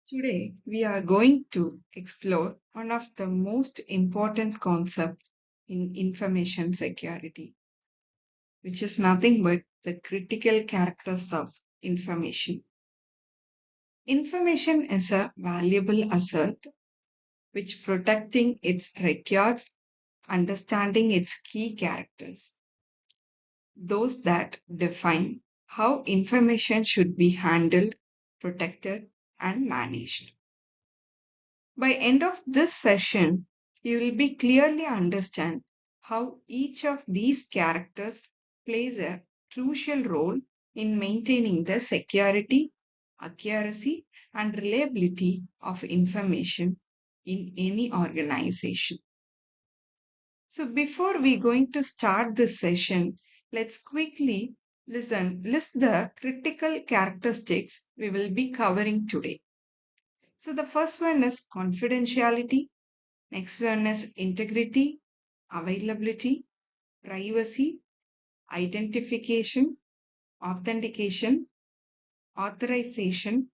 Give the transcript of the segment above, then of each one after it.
Today, we are going to explore one of the most important concepts in information security, which is nothing but the critical characters of information. Information is a valuable asset which protecting its records, understanding its key characters, those that define how information should be handled, protected, and managed. By end of this session, you will be clearly understand how each of these characters plays a crucial role in maintaining the security, accuracy, and reliability of information in any organization. So before we going to start this session, let's quickly list the critical characteristics we will be covering today. So the first one is confidentiality. Next one is integrity, availability, privacy, identification, authentication, authorization,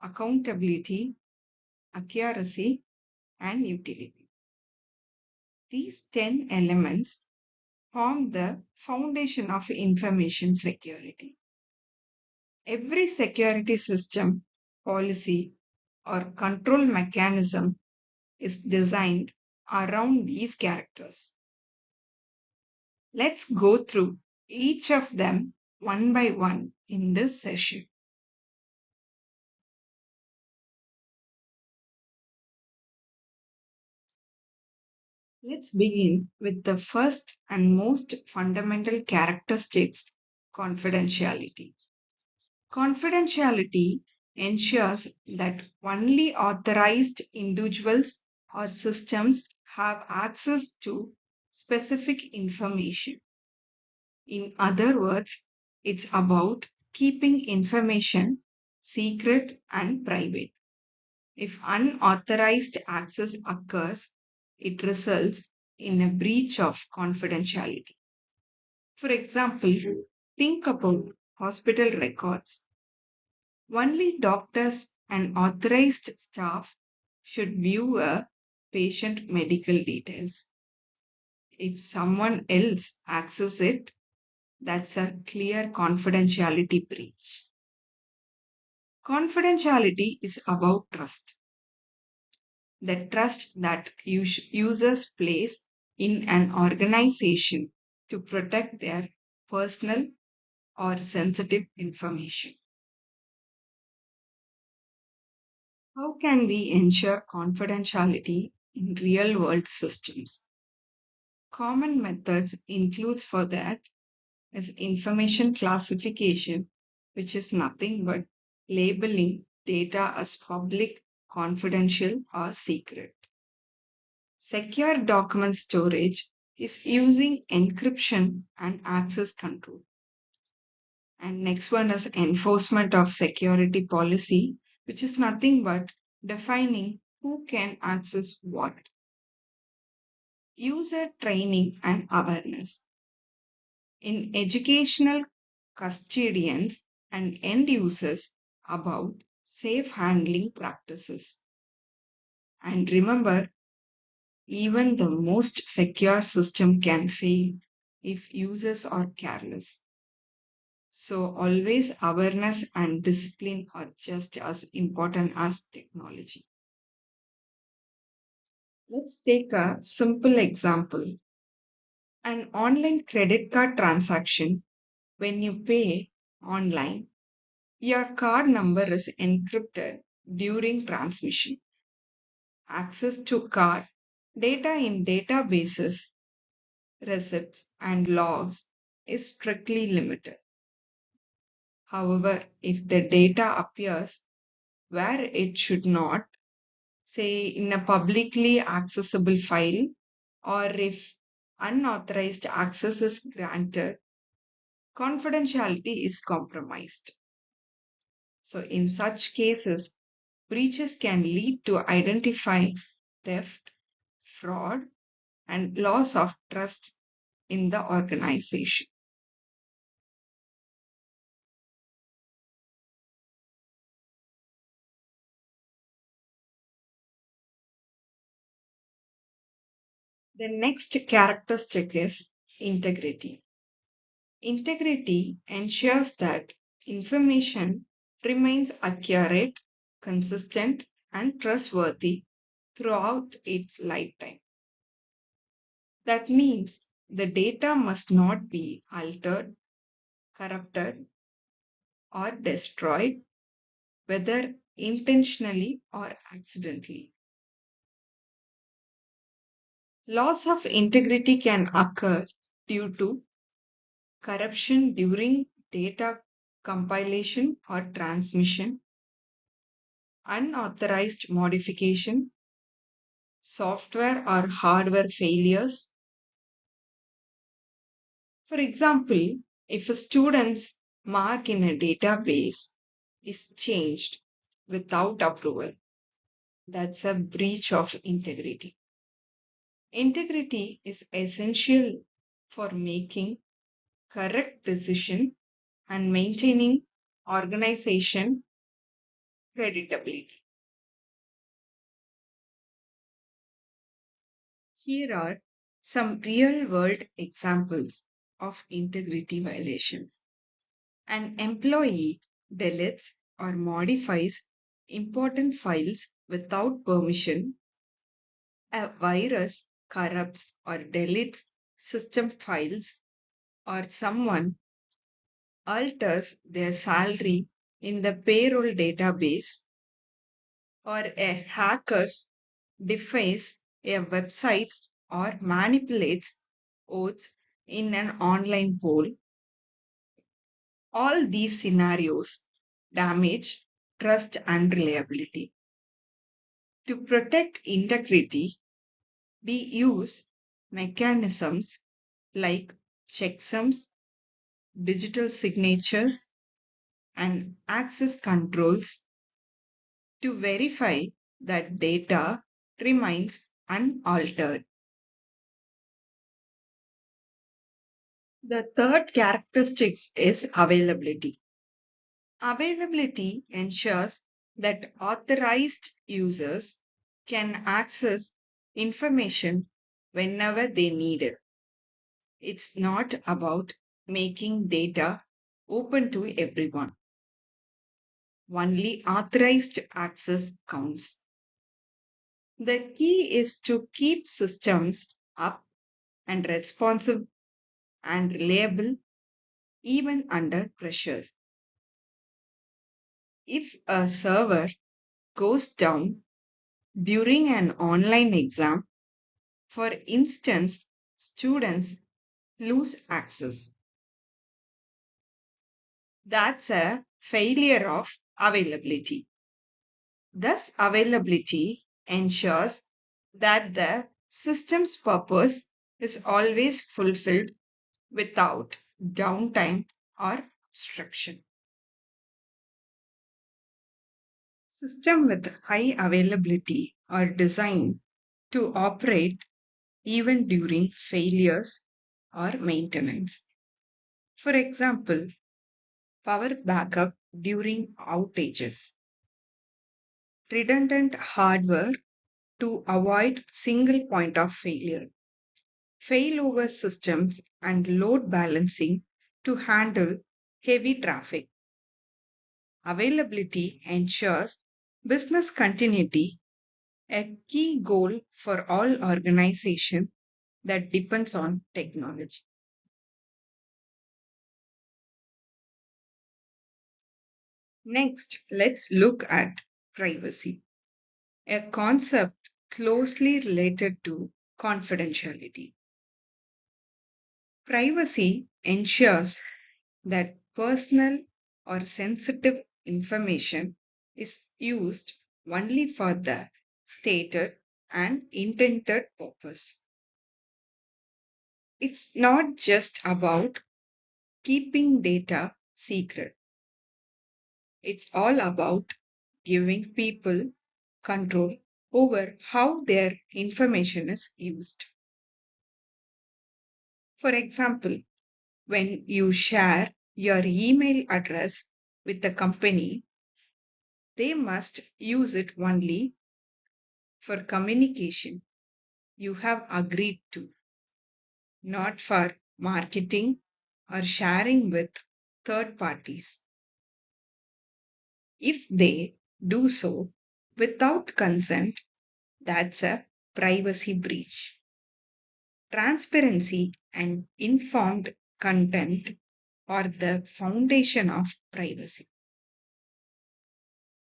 accountability, accuracy, and utility. These 10 elements form the foundation of information security. Every security system, policy, or control mechanism is designed around these characters. Let's go through each of them one by one in this session. Let's begin with the first and most fundamental characteristics, confidentiality. Confidentiality ensures that only authorized individuals or systems have access to specific information. In other words, it's about keeping information secret and private. If unauthorized access occurs, it results in a breach of confidentiality. For example, think about hospital records. Only doctors and authorized staff should view a patient medical details. If someone else accesses it, that's a clear confidentiality breach. Confidentiality is about trust. The trust that users place in an organization to protect their personal or sensitive information. How can we ensure confidentiality in real world systems? Common methods includes for that is information classification, which is nothing but labeling data as public, confidential, or secret. Secure document storage is using encryption and access control. And next one is enforcement of security policy, which is nothing but defining who can access what. User training and awareness. In educational custodians and end users about safe handling practices. And remember, even the most secure system can fail if users are careless. So, always awareness and discipline are just as important as technology. Let's take a simple example. An online credit card transaction, when you pay online, your card number is encrypted during transmission. Access to card data in databases, receipts, and logs is strictly limited. However, if the data appears where it should not, say in a publicly accessible file, or if unauthorized access is granted, confidentiality is compromised. So, in such cases, breaches can lead to identify theft, fraud, and loss of trust in the organization. The next characteristic is integrity. Integrity ensures that information remains accurate, consistent, and trustworthy throughout its lifetime. That means the data must not be altered, corrupted, or destroyed, whether intentionally or accidentally. Loss of integrity can occur due to corruption during data compilation or transmission, unauthorized modification, software or hardware failures. For example, if a student's mark in a database is changed without approval, that's a breach of integrity. Integrity is essential for making correct decision and maintaining organization creditability. Here are some real world examples of integrity violations. An employee deletes or modifies important files without permission. A virus corrupts or deletes system files, or someone alters their salary in the payroll database, or a hacker defies a website or manipulates votes in an online poll. All these scenarios damage trust and reliability. To protect integrity, we use mechanisms like checksums, digital signatures, and access controls to verify that data remains unaltered. The third characteristic is availability. Availability ensures that authorized users can access information whenever they need it. It's not about making data open to everyone. Only authorized access counts. The key is to keep systems up and responsive and reliable even under pressures. If a server goes down during an online exam, for instance, students lose access. That's a failure of availability. Thus, availability ensures that the system's purpose is always fulfilled without downtime or obstruction. Systems with high availability are designed to operate even during failures or maintenance. For example, power backup during outages, redundant hardware to avoid single point of failure, failover systems, and load balancing to handle heavy traffic. Availability ensures business continuity, a key goal for all organizations that depends on technology. Next, let's look at privacy, a concept closely related to confidentiality. Privacy ensures that personal or sensitive information is used only for the stated and intended purpose. It's not just about keeping data secret, it's all about giving people control over how their information is used. For example, when you share your email address with the company, they must use it only for communication. you have agreed to, not for marketing or sharing with third parties. If they do so without consent, that's a privacy breach. Transparency and informed content are the foundation of privacy.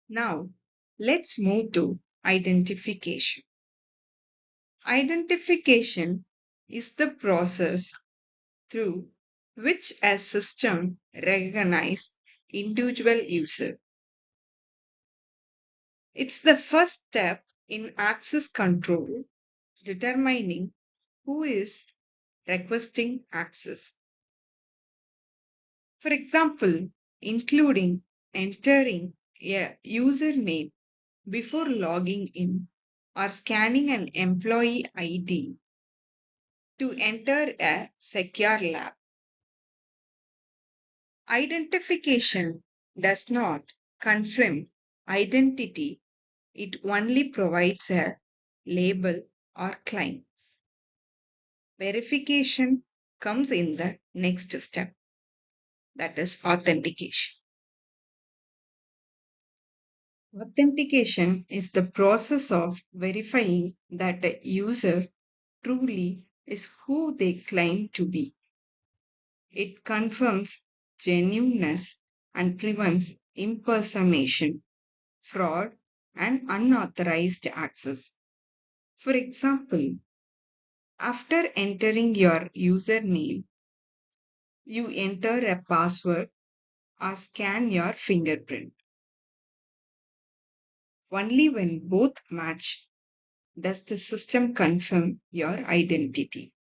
Now, let's move to identification. Identification is the process through which a system recognizes individual user. It's the first step in access control, determining who is requesting access. For example, including entering a username before logging in or scanning an employee ID to enter a secure lab. Identification does not confirm identity, it only provides a label or claim. Verification comes in the next step, that is authentication. Authentication is the process of verifying that a user truly is who they claim to be. It confirms genuineness and prevents impersonation, fraud, and unauthorized access. For example, after entering your username, you enter a password or scan your fingerprint. Only when both match does the system confirm your identity.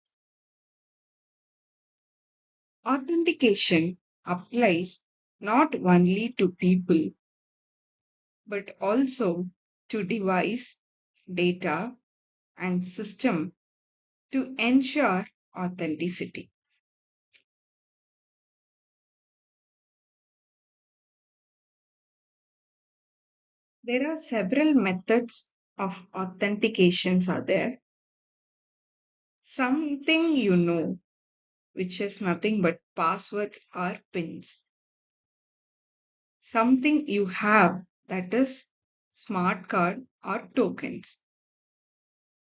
Authentication applies not only to people but also to device, data, and system to ensure authenticity. There are several methods of authentications are there. Something you know, which is nothing but passwords or pins. Something you have, that is smart card or tokens.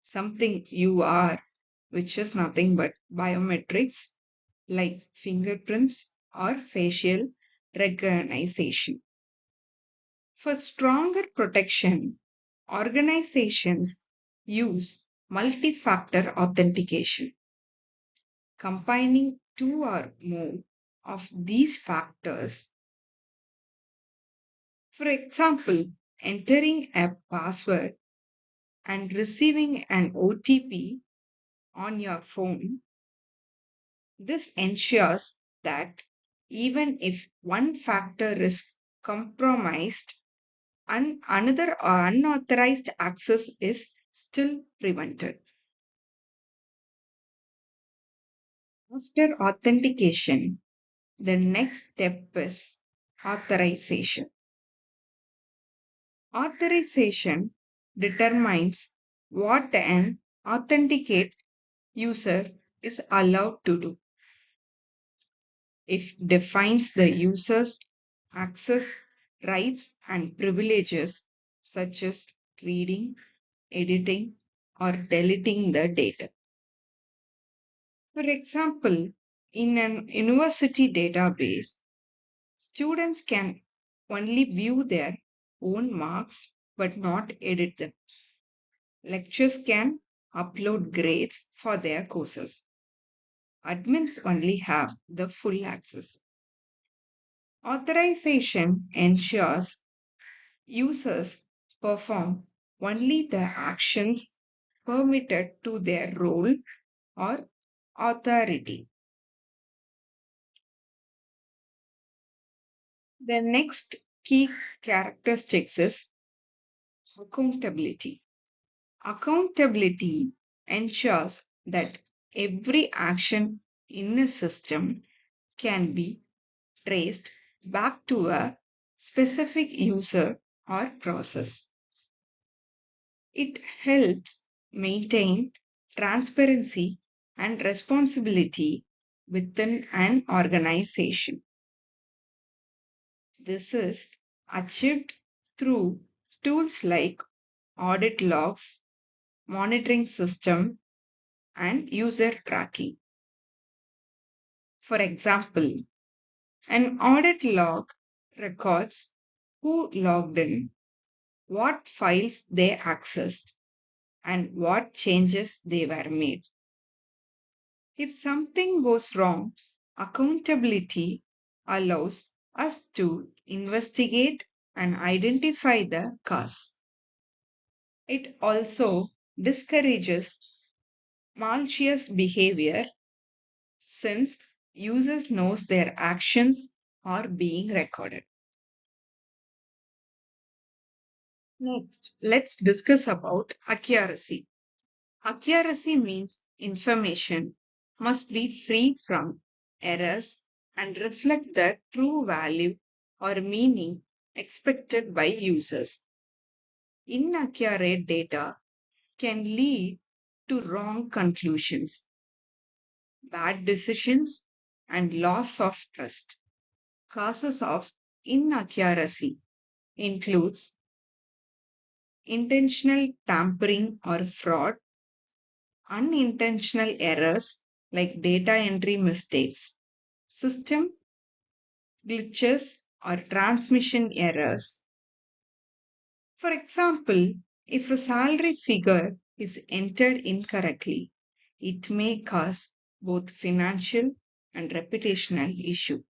Something you are, which is nothing but biometrics like fingerprints or facial recognition. For stronger protection, organizations use multi factor authentication, combining two or more of these factors. For example, entering a password and receiving an OTP on your phone. This ensures that even if one factor is compromised, another unauthorized access is still prevented. After authentication, the next step is authorization. Authorization determines what an authenticate user is allowed to do. It defines the user's access rights and privileges, such as reading, editing, or deleting the data. For example, in an university database, students can only view their own marks but not edit them. Lecturers can upload grades for their courses. Admins only have the full access. Authorization ensures users perform only the actions permitted to their role or authority. The next key characteristics is accountability. Accountability ensures that every action in a system can be traced back to a specific user or process. It helps maintain transparency, and responsibility within an organization. This is achieved through tools like audit logs, monitoring system, and user tracking. For example, an audit log records who logged in, what files they accessed, and what changes they were made. If something goes wrong, accountability allows us to investigate and identify the cause. It also discourages malicious behavior since users knows their actions are being recorded. Next, let's discuss about accuracy. Accuracy means information must be free from errors and reflect the true value or meaning expected by users. Inaccurate data can lead to wrong conclusions, bad decisions, and loss of trust. Causes of inaccuracy includes intentional tampering or fraud, unintentional errors like data entry mistakes, system glitches, or transmission errors. For example, if a salary figure is entered incorrectly, it may cause both financial and reputational issue.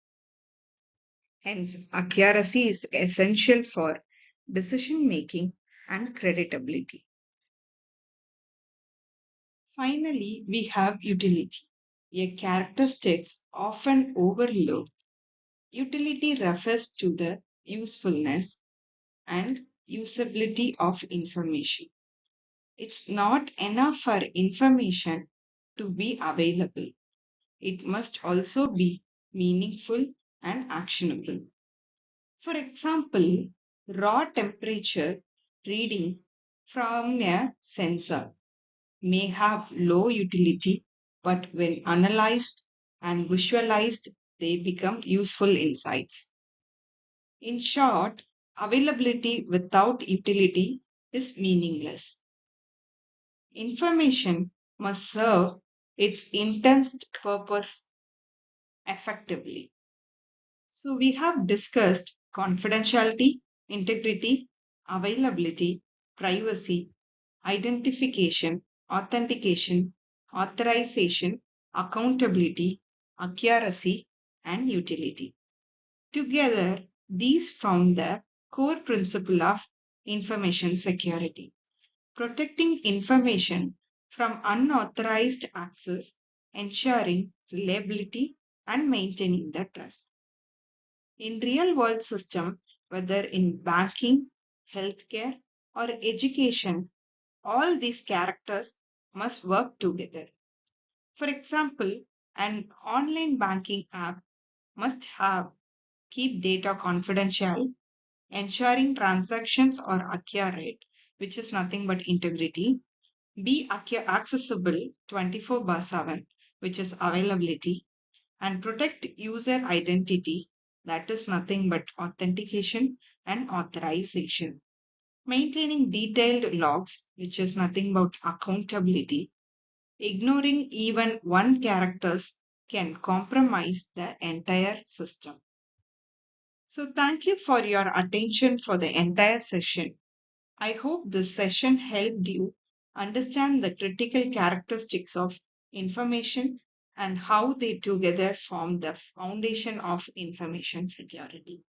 Hence, accuracy is essential for decision making and creditability. Finally, we have utility, a characteristic often overlooked. Utility refers to the usefulness and usability of information. It's not enough for information to be available. It must also be meaningful and actionable. For example, raw temperature reading from a sensor may have low utility, but when analyzed and visualized, they become useful insights. In short, availability without utility is meaningless. Information must serve its intended purpose effectively. So, we have discussed confidentiality, integrity, availability, privacy, identification, authentication, authorization, accountability, accuracy, and utility. Together, these form the core principle of information security, protecting information from unauthorized access, ensuring reliability, and maintaining the trust. In real world system, whether in banking, healthcare, or education, all these characters must work together. For example, an online banking app must have keep data confidential, ensuring transactions are accurate, which is nothing but integrity, be accessible 24/7, which is availability, and protect user identity, that is nothing but authentication and authorization. Maintaining detailed logs, which is nothing but accountability. Ignoring even one characters can compromise the entire system. So thank you for your attention for the entire session. I hope this session helped you understand the critical characteristics of information and how they together form the foundation of information security.